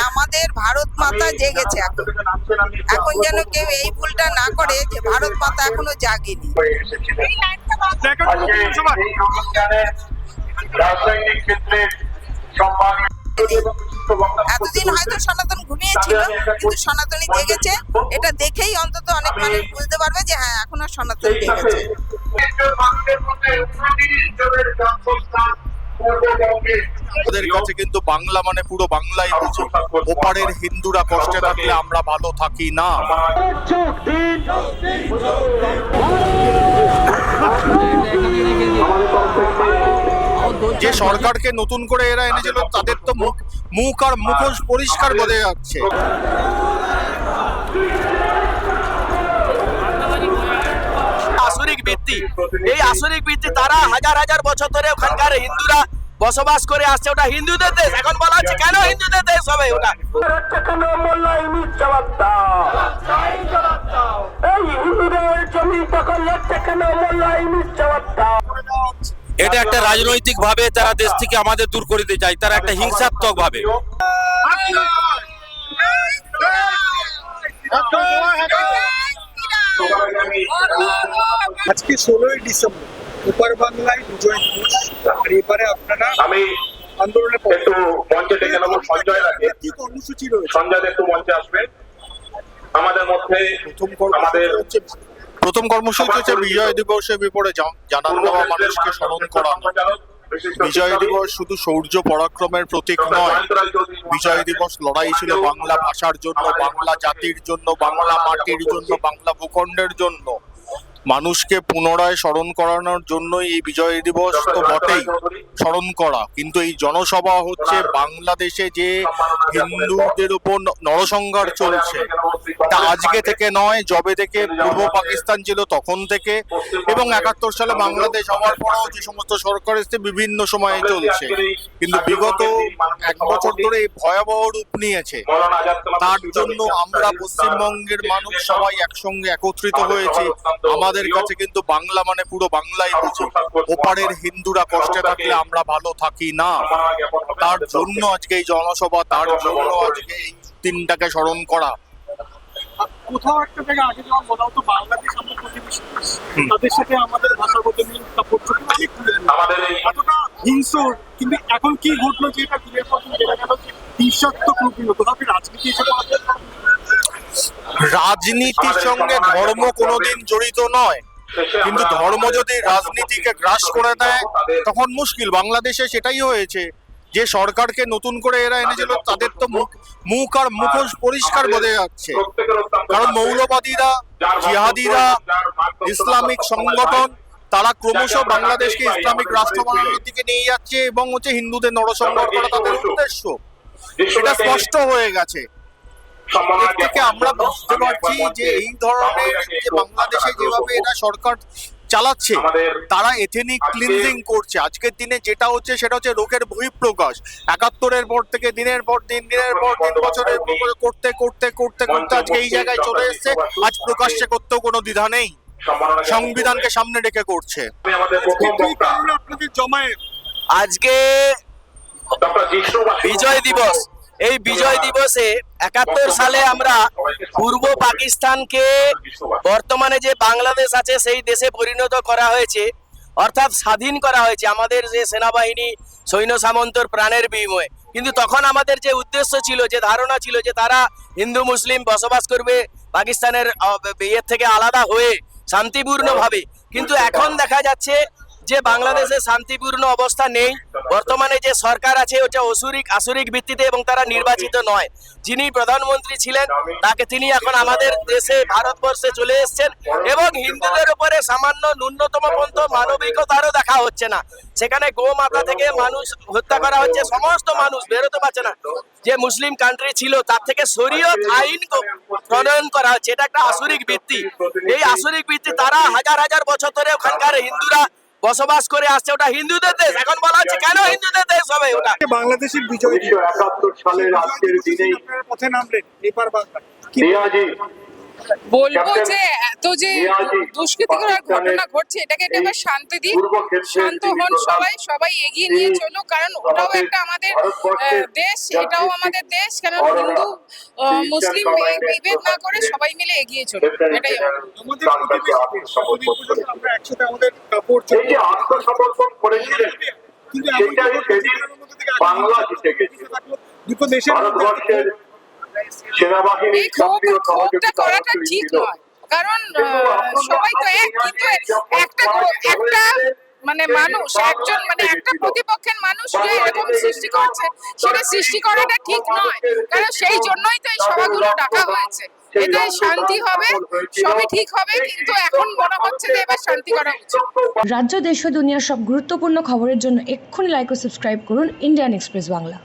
আমাদের ভারত মাতা জেগেছে এখন। এখন যেন কেউ এই ভুলটা না করে যে ভারত মাতা এখনো জাগেনি। এতদিন হয়তো সনাতন ঘুমিয়েছিল, কিন্তু সনাতনী জেগেছে। এটা দেখেই অন্তত অনেক মানুষ বুঝতে পারবে যে হ্যাঁ, এখন আর সনাতন জেগেছে। ওদের কাছে কিন্তু বাংলা মানে পুরো বাংলাই বুঝি। ওপারের হিন্দুরা কষ্টে থাকলে আমরা ভালো থাকি না। যে সরকারকে নতুন করে এরা এনেছিল তাদের তো মুখ আর মুখোশ পরিষ্কার বোঝা যাচ্ছে। আসরিক ভিত্তি, এই আসরিক ভিত্তি তারা হাজার হাজার বছর ধরে ওখানকার হিন্দুরা বসবাস করে আসছে। ওটা হিন্দুদের দেশ, এখন বলা হচ্ছে কেন হিন্দুদের দেশ হবে ওটা? এটা একটা রাজনৈতিক ভাবে তারা দেশ থেকে আমাদের দূর করে দিতে চায়, তারা একটা হিংসাত্মক ভাবে। আজকে 16ই ডিসেম্বর ওপার বাংলায় বিজয় দিবস। আর এবারে আপনারা আন্দোলনে একটু মঞ্চে ডেকে নেবো সঞ্জয় রাখে। কি কর্মসূচি রয়েছে? সঞ্জয় একটু মঞ্চে আসবেন। আমাদের মধ্যে প্রথম কর্মসূচি হচ্ছে বিজয় দিবসের বিপরীতে জানান দেওয়া, মানুষকে স্মরণ করানো। বিজয় দিবস শুধু শৌর্য পরাক্রমের প্রতীক নয়। বিজয় দিবস লড়াই ছিল বাংলা ভাষার জন্য, বাংলা জাতির জন্য, বাংলা মাটির জন্য, বাংলা ভূখণ্ডের জন্য। মানুষকে পুনরায় স্মরণ করানোর জন্যই এই বিজয় দিবস তো বটেই, স্মরণ করা। কিন্তু এই জনসভা হচ্ছে বাংলাদেশে যে হিন্দুদের উপর নরসংহার চলছে, তা আজকে থেকে নয়, যবে থেকে পূর্ব পাকিস্তান ছিল তখন থেকে, এবং 71 সালে বাংলাদেশ হওয়ার পরেও যে সমস্ত সরকার এসছে বিভিন্ন সময়ে চলছে। কিন্তু বিগত 1 বছর ধরে এই ভয়াবহ রূপ নিয়েছে। তার জন্য আমরা পশ্চিমবঙ্গের মানুষ সবাই একসঙ্গে একত্রিত হয়েছি। আমাদের কাছে কিন্তু বাংলা মানে পুরো বাংলাই বুঝি। ওপারের হিন্দুরা কষ্টে থাকলে আমরা ভালো থাকি না। তার জন্য আজকে এই জনসভা, তার জন্য আজকে এই দিনটাকে স্মরণ করা। কোথাও একটা জায়গা আগে যেমন বলা হতো বাংলাদেশ আমাদের প্রতিবেশী দেশ, তাদের সাথে আমাদের ভাষাগত মিল অনেক এতটা হিংস্র, কিন্তু এখন কি ঘটলো যে এটা দিনের পর দিন বেড়ে গেল, যে হিংসাত্মক রূপ নিল? কোথাও কি রাজনীতি এসে রাজনীতির সঙ্গে ধর্ম কোনোদিন জড়িত নয়, কিন্তু ধর্ম যদি রাজনীতিকে গ্রাস করে দেয় তখন মুশকিল। বাংলাদেশে সেটাই হয়েছে। যে সরকারকে নতুন করে এরা এনেছিল তাদের তো মুখ আর মুখোশ পরিষ্কার বোঝা যাচ্ছে। কারণ মৌলবাদীরা, জিহাদিরা, ইসলামিক সংগঠন, তারা ক্রমশ বাংলাদেশকে ইসলামিক রাষ্ট্র বানানোর দিকে নিয়ে যাচ্ছে, এবং হচ্ছে হিন্দুদের নরসংহার করা তাদের উদ্দেশ্য। এটা স্পষ্ট হয়ে গেছে। এর থেকে আমরা বুঝতে পারছি যে এই ধরনের যে বাংলাদেশে যেভাবে এরা সরকার চালাচ্ছে, তারা এথনিক ক্লিনজিং করছে। আজকের দিনে যেটা হচ্ছে সেটা হচ্ছে রোগের বহিঃপ্রকাশ। 71-এর পর থেকে দিনের পর দিন বছরের করতে করতে করতে করতে আজকে এই জায়গায় চলে এসছে। আজ প্রকাশ্যে করতেও কোনো দ্বিধা নেই, সংবিধানকে সামনে রেখে করছে। আজকে বিজয় দিবস, এই বিজয় দিবসে 71 সালে আমরা পূর্ব পাকিস্তানকে বর্তমানে যে বাংলাদেশ আছে সেই দেশে পরিণত করা হয়েছে, অর্থাৎ স্বাধীন করা হয়েছে আমাদের যে সেনাবাহিনী, সৈন্য সামন্তর প্রাণের বিনিময়ে। কিন্তু তখন আমাদের যে উদ্দেশ্য ছিল, যে ধারণা ছিল যে তারা হিন্দু মুসলিম বসবাস করবে পাকিস্তানের ইয়ের থেকে আলাদা হয়ে শান্তিপূর্ণভাবে। কিন্তু এখন দেখা যাচ্ছে যে বাংলাদেশে শান্তিপূর্ণ অবস্থা নেই। বর্তমানে যে সরকার আছে ওটা আসরিক ভিত্তিতে, এবং তারা নির্বাচিত নয়। যিনি প্রধানমন্ত্রী ছিলেন তিনি এখন আমাদের দেশে ভারতবর্ষে চলে এসেছেন, এবং হিন্দুদের উপরে সামান্য ন্যূনতম পর্যন্ত মানবিকতারও দেখা হচ্ছে না। সেখানে গোমাতা থেকে মানুষ হত্যা করা হচ্ছে, সমস্ত মানুষ বেরোতে পারছে না। যে মুসলিম কান্ট্রি ছিল তার থেকে শরীয়ত আইন প্রণয়ন করা হচ্ছে। এটা একটা আসরিক ভিত্তি। এই আসরিক ভিত্তি তারা হাজার হাজার বছর ধরে ওখানকার হিন্দুরা বসবাস করে আসছে। ওটা হিন্দুদের দেশ, এখন বলা হচ্ছে কেন হিন্দুদের দেশ হবে ওটা? বাংলাদেশের বিজয় দিবস 1971 সালের আজকের দিনে পথে নামলেন এপার বাংলা। বলবো যে এত যে দুষ্কৃতিকর ঘটনা ঘটছে এটাকে এবার শান্তি দিন, শান্ত হন সবাই, সবাই এগিয়ে নিয়ে চলো, কারণ ওটাও একটা আমাদের দেশ, এটাও আমাদের দেশ, কারণ হিন্দু মুসলিম বিভেদ না করে সবাই মিলে এগিয়ে চলো, এটাই আমার। আমাদের প্রতিবেশী দেশ, এতদিন পর্যন্ত আমরা একসাথে আমাদের কাপড় এই যে চোপড় আত্মসমর্পণ করেছিলেন কিন্তু এখন সেটাই সেদিন বাংলা জিতে গেছে। দুটো দেশের মধ্যে ভারতবর্ষের সেনাবাহিনীর এই ক্ষোভটা সক্রিয় করাটা ঠিক নয়, কারণ সবাই তো এক, কিন্তু একটা মানে মানুষ, একজন মানে একটা প্রতিপক্ষের মানুষ যে এরকম সৃষ্টি করছে, সেটা সৃষ্টি করাটা ঠিক নয়, কারণ সেই জন্যই তো এই সভাগুলো ডাকা হয়েছে। এটাই শান্তি হবে, সবই ঠিক হবে, কিন্তু এখন মনে হচ্ছে যে এবার শান্তি করা উচিত। রাজ্য, দেশ ও দুনিয়ার সব গুরুত্বপূর্ণ খবরের জন্য এক্ষুনি লাইক ও সাবস্ক্রাইব করুন ইন্ডিয়ান এক্সপ্রেস বাংলা।